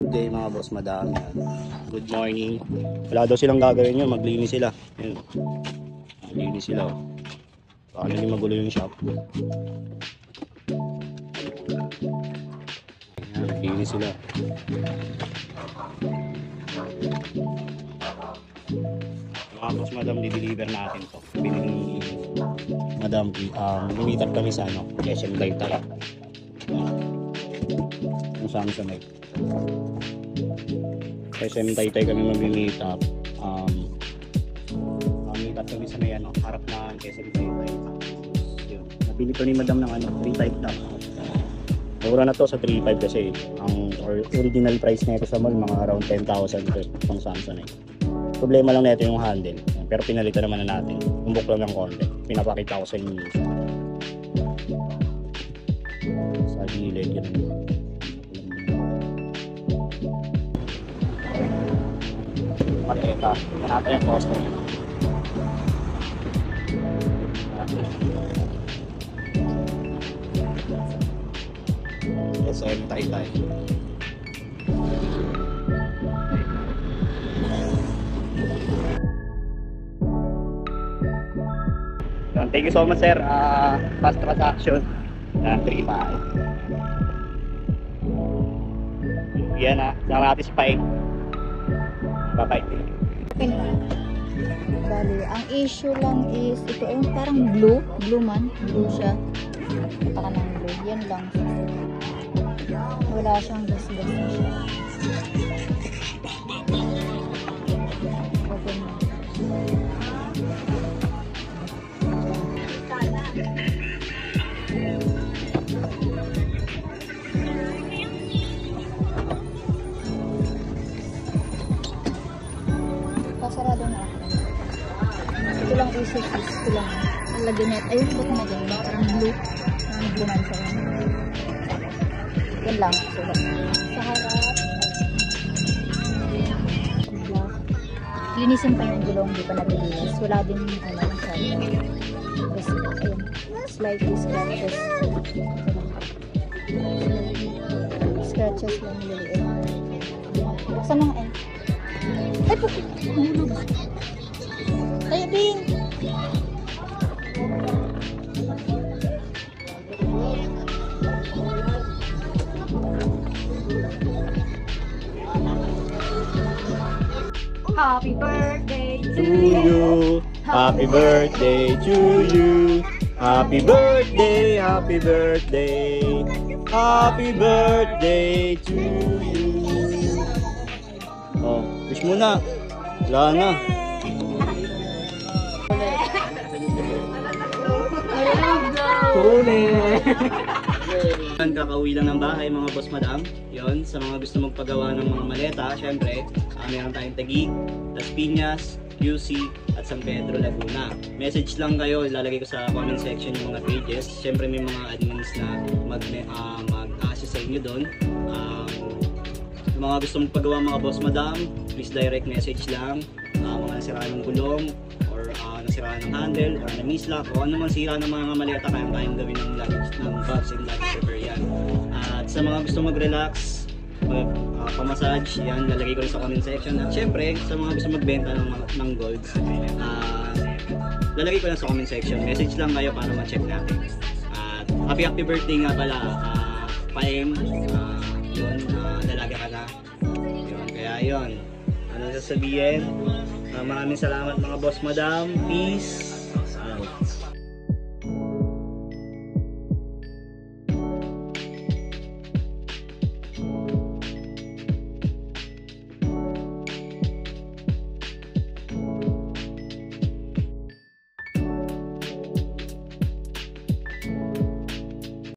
Good day mga boss madam. Good morning. Wala daw silang gagawin yun, maglinis sila. Yun. Maglinis sila. Baka hindi magulo yung shop. Ayan, maglinis sila. Mga boss madam, di-deliver natin to. Binili ni madam, lumitar kami sa SM Taytay. Yung Samsonite. SM Taytay kami mag-meet up. Meet up kami sa may harap na SM Taytay. Nabili to ni madam ng 3.5 na. Mura na to sa 3.5 kasi ang original price na ito sa mall mga around 10,000 pang Samsonite. Problema lang nito yung handle, pero pinalitan naman na natin. Umbok lang ng konti. Pinapakita ko sa inyo sa gilid yun. Pateta, natin yung costo. SM Taytay. Thank you so much sir. Fast transaction. 3.5. Yan sa satisfied. Bye-bye. Bali, ang issue lang is ito yung parang blue man, blue siya. Taka ng blue, yan lang. Wala siyang gas-gas na siya. Open mo. Sarado na ako. Ito lang isip, ito lang. Ang lagyan niya, ayun ba't na ganyan? Parang blue. Parang blue man siya. Yan lang. So, sa harap. Black. Linisin pa yung gulong, di pa nabilis. Wala din masyado. Kasi, ayun. Slightly scratches. Scratches lang nililiit. Buksan mo nga eh. Ay po! Nahulog. Ay, Bing! Happy birthday to you! Happy birthday to you! Happy birthday! Happy birthday! Happy birthday to you! Oh, wish mo na. Wala na. Kakauwi lang ng bahay mga boss madam. Yon, sa mga gusto magpagawa ng mga maleta, syempre, meron tayong Taguig, Las Piñas, QC, at San Pedro, Laguna. Message lang kayo, ilalagay ko sa comment section yung mga pages. Syempre may mga admins na mag-assist sa inyo doon. Mga gusto mong pagawa mga boss madam, please direct message lang. Mga nasiraan ng gulong or nasiraan ng handle or na-mislap o ano man sira ng mga maleta, kayang gawin ng luggage, ng bags and luggage repair yan. At sa mga gusto mag-relax, pamassage, yan, lalagay ko rin sa comment section. At syempre, sa mga gusto magbenta ng golds, lalagay ko lang sa comment section. Message lang kayo para ma-check natin. At happy birthday nga pala, Paem. Yun, dalaga ka na. Yun, kaya yun. Ano sasabihin? Maraming salamat mga boss madam. Peace out.